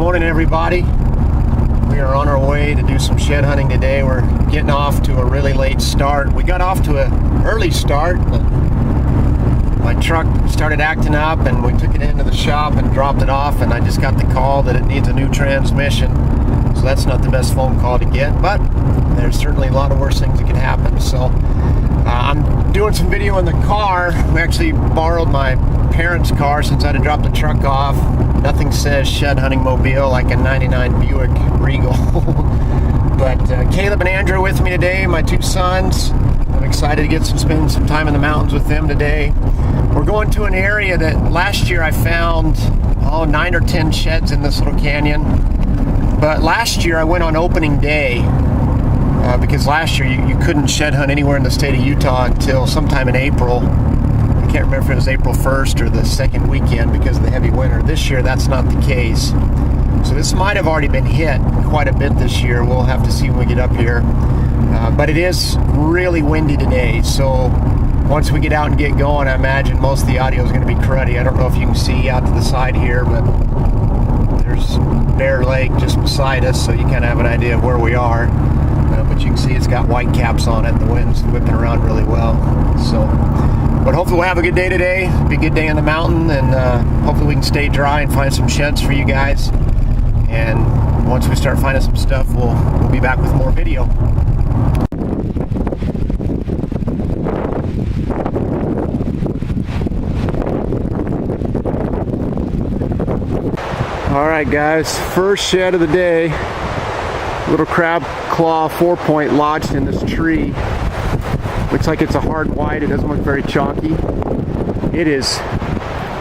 morning, everybody. We are on our way to do some shed hunting today. We're getting off to a really late start. We got off to an early start, but my truck started acting up and we took it into the shop and dropped it off, and I just got the call that it needs a new transmission. So that's not the best phone call to get, but there's certainly a lot of worse things that can happen. So I'm doing some video in the car. We actually borrowed my parents' car since I had to drop the truck off. Nothing says shed hunting mobile like a 99 Buick Regal. But Caleb and Andrew are with me today, my two sons. I'm excited to spend some time in the mountains with them today. We're going to an area that last year I found 9 or 10 sheds in this little canyon. But last year I went on opening day because last year you couldn't shed hunt anywhere in the state of Utah until sometime in April. I can't remember if it was April 1st or the second weekend because of the heavy winter. This year that's not the case. So this might have already been hit quite a bit this year. We'll have to see when we get up here. But it is really windy today, so once we get out and get going, I imagine most of the audio is going to be cruddy. I don't know if you can see out to the side here, but there's Bear Lake just beside us, so you kind of have an idea of where we are. But you can see it's got white caps on it, and the wind's whipping around really well. So, but hopefully we'll have a good day today. It'll be a good day in the mountain, and hopefully we can stay dry and find some sheds for you guys. And once we start finding some stuff, we'll be back with more video. Alright guys, first shed of the day. Little crab claw 4-point lodged in this tree. Looks like it's a hard white. It doesn't look very chalky. It is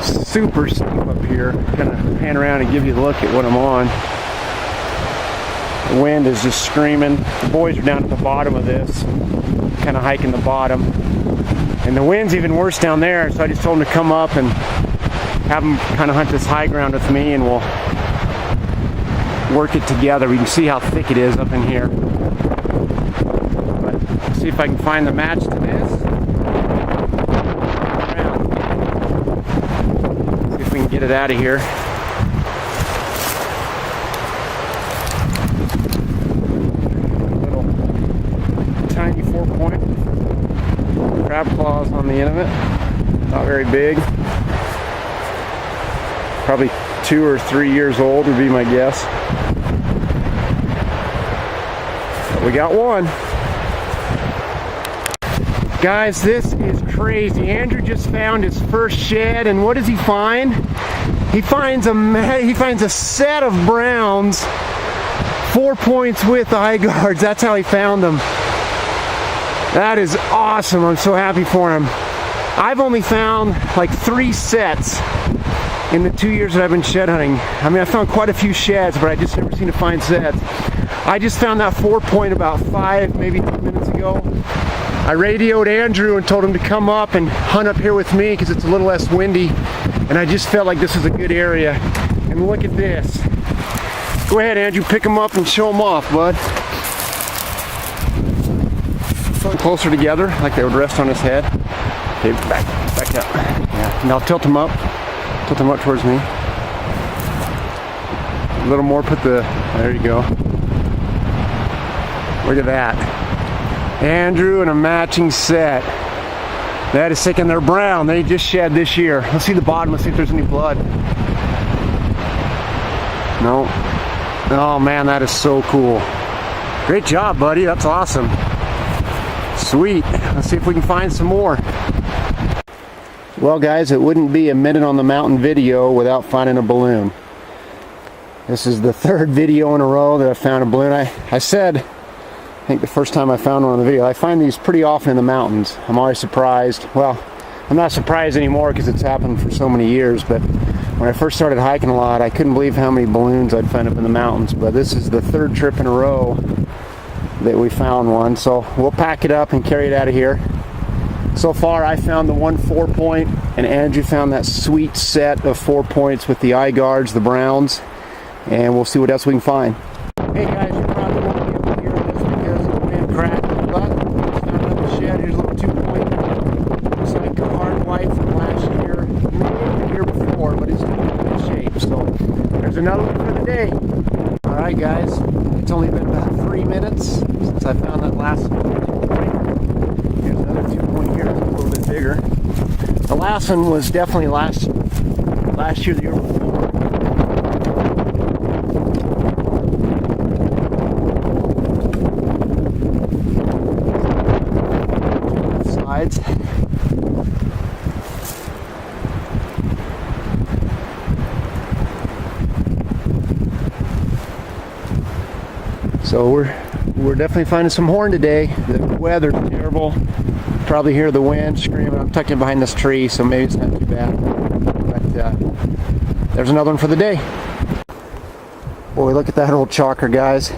super steep up here. Kind of pan around and give you a look at what I'm on. The wind is just screaming. The boys are down at the bottom of this, kind of hiking the bottom. And the wind's even worse down there, so I just told them to come up and have them kind of hunt this high ground with me, and we'll work it together. We can see how thick it is up in here. But see if I can find the match to this. See if we can get it out of here. Little tiny 4-point crab claws on the end of it. Not very big. Probably 2 or 3 years old would be my guess. But we got one. Guys, this is crazy. Andrew just found his first shed, and what does he find? He finds a set of browns, 4 points with eye guards. That's how he found them. That is awesome. I'm so happy for him. I've only found like 3 sets in the 2 years that I've been shed hunting. I mean, I found quite a few sheds, but I just never seem to find sets. I just found that 4-point about 5, maybe 10 minutes ago. I radioed Andrew and told him to come up and hunt up here with me because it's a little less windy, and I just felt like this is a good area. And look at this. Go ahead, Andrew, pick them up and show them off, bud. Closer together, like they would rest on his head. Okay, back up. Yeah. Now tilt them up. Put them up towards me. A little more, there you go. Look at that. Andrew and a matching set. That is sick, and they're brown. They just shed this year. Let's see the bottom, let's see if there's any blood. No. Oh man, that is so cool. Great job, buddy, that's awesome. Sweet, let's see if we can find some more. Well guys, it wouldn't be a minute on the mountain video without finding a balloon. This is the 3rd video in a row that I found a balloon. I said, I think the first time I found one on the video, I find these pretty often in the mountains. I'm always surprised. Well, I'm not surprised anymore because it's happened for so many years, but when I first started hiking a lot, I couldn't believe how many balloons I'd find up in the mountains. But this is the 3rd trip in a row that we found one, so we'll pack it up and carry it out of here. So far I found the 1 4-point, and Andrew found that sweet set of 4 points with the eye guards, the browns, and we'll see what else we can find. Hey guys, you probably won't be able to hear this because of the wind crack, but just found another shed. Here's a little 2-point. Looks like a hard white from last year, maybe the year before, but it's still in good shape. So there's another one for the day. All right, guys. It's only been about 3 minutes since I found that last one. Here's another 2 point here. It's a little bit bigger. The last one was definitely last year, the year before. Sides. So we're definitely finding some horn today. The weather's terrible. Probably hear the wind screaming. I'm tucked in behind this tree, so maybe it's not too bad. But there's another one for the day. Boy, look at that old chalker, guys.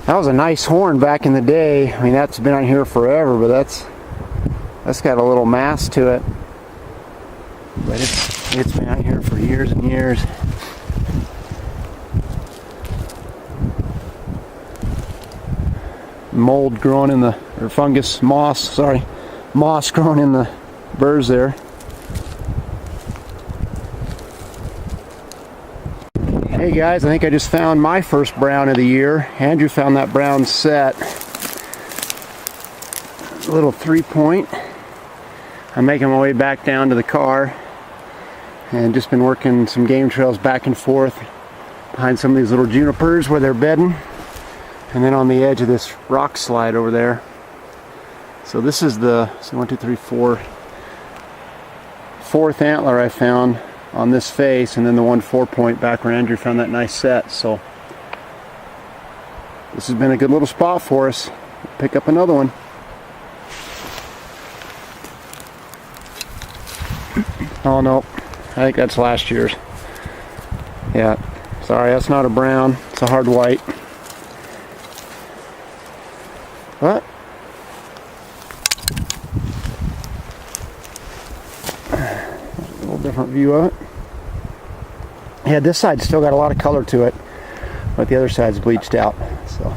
That was a nice horn back in the day. I mean, that's been on here forever, but that's got a little mass to it. But it's been out here for years and years. Mold growing in the, or fungus, moss growing in the burrs there. Hey guys, I think I just found my first brown of the year. Andrew found that brown set. A little 3 point. I'm making my way back down to the car and just been working some game trails back and forth behind some of these little junipers where they're bedding. And then on the edge of this rock slide over there. So this is the 1, 2, 3, 4, fourth antler I found on this face, and then the 1 4 point back where Andrew found that nice set. So this has been a good little spot for us. Pick up another one. Oh no, I think that's last year's. Yeah, sorry, that's not a brown, it's a hard white. What? A little different view of it. Yeah, this side's still got a lot of color to it, but the other side's bleached out. So,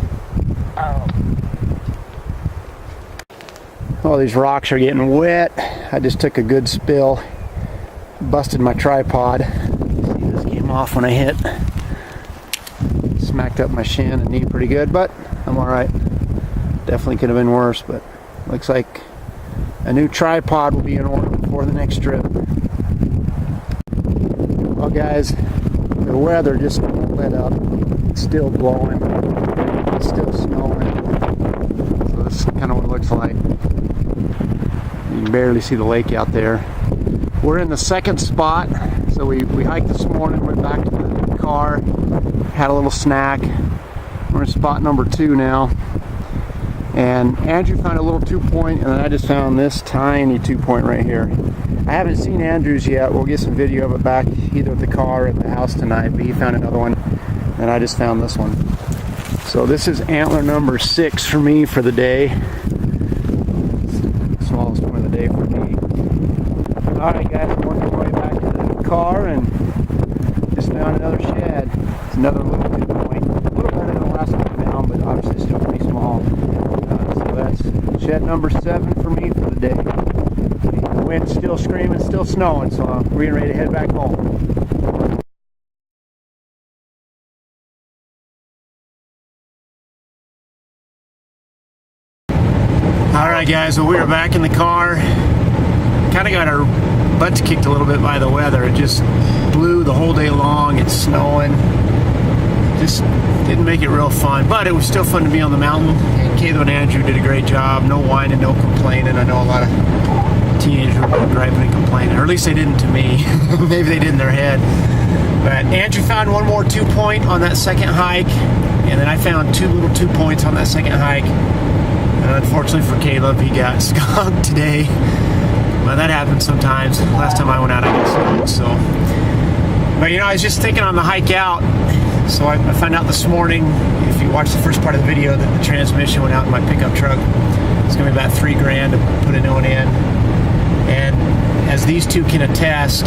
oh, these rocks are getting wet. I just took a good spill, busted my tripod. See, this came off when I hit. Smacked up my shin and knee pretty good, but I'm all right. Definitely could have been worse, but looks like a new tripod will be in order before the next trip. Well guys, the weather just won't let up. It's still blowing. It's still snowing. So this is kind of what it looks like. You can barely see the lake out there. We're in the second spot. So we hiked this morning, went back to the car, had a little snack. We're in spot number 2 now. And Andrew found a little 2 point, and then I just found this tiny 2 point right here. I haven't seen Andrew's yet. We'll get some video of it back either at the car or at the house tonight, but he found another one, and I just found this one. So this is antler number 6 for me for the day. Smallest one of the day for me. Alright guys, I'm working my way back to the car and just found another shed. It's another little 2 point. A little better than the last one I found, but obviously still pretty small. So that's shed number 7 for me for the day. The wind's still screaming, still snowing, so we're getting ready to head back home. Alright guys, well we are back in the car. Kind of got our butts kicked a little bit by the weather. It just blew the whole day long. It's snowing. Just didn't make it real fun, but it was still fun to be on the mountain. And Caleb and Andrew did a great job. No whining, no complaining. I know a lot of teenagers were griping and complaining, or at least they didn't to me. Maybe they did in their head. But Andrew found one more 2 point on that second hike, and then I found 2 little 2 points on that second hike. And unfortunately for Caleb, he got skunked today. Well, that happens sometimes. Last time I went out, I got skunked. So, but you know, I was just thinking on the hike out. So I found out this morning, if you watch the first part of the video, that the transmission went out in my pickup truck. It's going to be about $3,000 to put a new one in. And as these two can attest,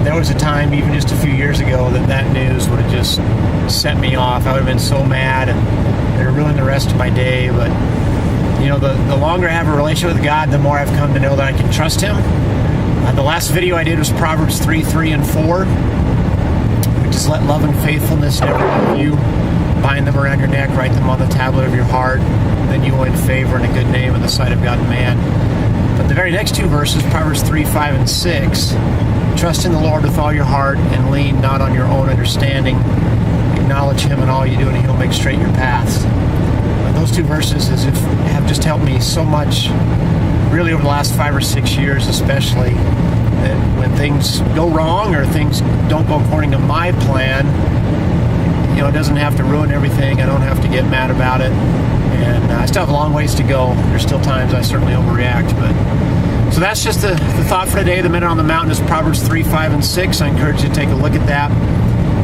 there was a time, even just a few years ago, that news would have just set me off. I would have been so mad, and it would have ruined the rest of my day. But you know, the longer I have a relationship with God, the more I've come to know that I can trust Him. The last video I did was Proverbs 3, 3, and 4. Just let love and faithfulness never leave you. Bind them around your neck, write them on the tablet of your heart. Then you win favor and a good name in the sight of God and man. But the very next two verses, Proverbs 3, 5, and 6, trust in the Lord with all your heart and lean not on your own understanding. Acknowledge Him in all you do and He'll make straight your paths. Those two verses have just helped me so much, really over the last 5 or 6 years especially, that when things go wrong or things don't go according to my plan, it doesn't have to ruin everything. I don't have to get mad about it. And I still have a long ways to go. There's still times I certainly overreact. But so that's just the thought for today. The Minute on the Mountain is Proverbs 3, 5, and 6. I encourage you to take a look at that.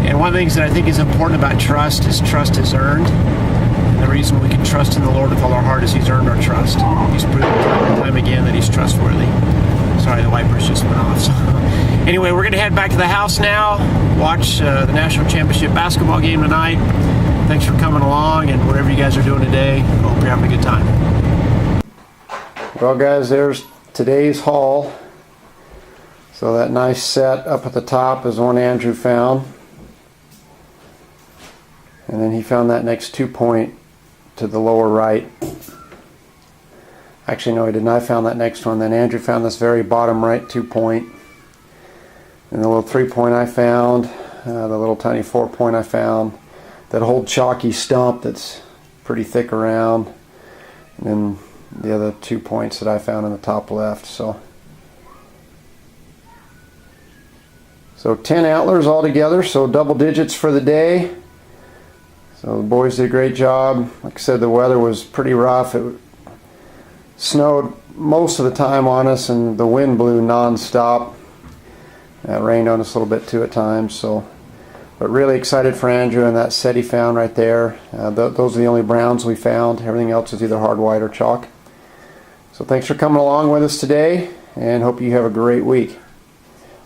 And one of the things that I think is important about trust is earned. And the reason we can trust in the Lord with all our heart is He's earned our trust. He's proven time and time again that He's trustworthy. Sorry, the wipers just went off. So, anyway, we're going to head back to the house now, watch the National Championship basketball game tonight. Thanks for coming along, and whatever you guys are doing today, I hope you're having a good time. Well, guys, there's today's haul. So that nice set up at the top is one Andrew found. And then he found that next 2-point to the lower right. Actually, no, he didn't. I found that next one. Then Andrew found this very bottom right 2-point. And the little 3-point I found, the little tiny 4-point I found, that old chalky stump that's pretty thick around, and then the other 2 points that I found in the top left. So 10 antlers altogether, so double digits for the day. So the boys did a great job. Like I said, the weather was pretty rough. It snowed most of the time on us, and the wind blew non-stop. It rained on us a little bit too at times. But really excited for Andrew and that set he found right there. Those are the only browns we found. Everything else is either hard white or chalk. So thanks for coming along with us today, and hope you have a great week.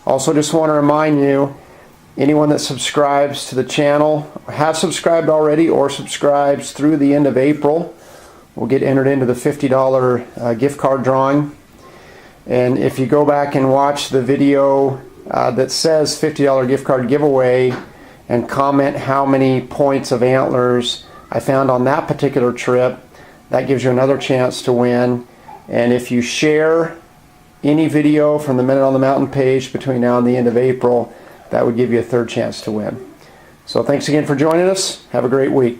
Also, just want to remind you, anyone that subscribes to the channel, has subscribed already or subscribes through the end of April, will get entered into the $50 gift card drawing. And if you go back and watch the video that says $50 gift card giveaway and comment how many points of antlers I found on that particular trip, that gives you another chance to win. And if you share any video from the Minute on the Mountain page between now and the end of April, that would give you a third chance to win. So thanks again for joining us. Have a great week.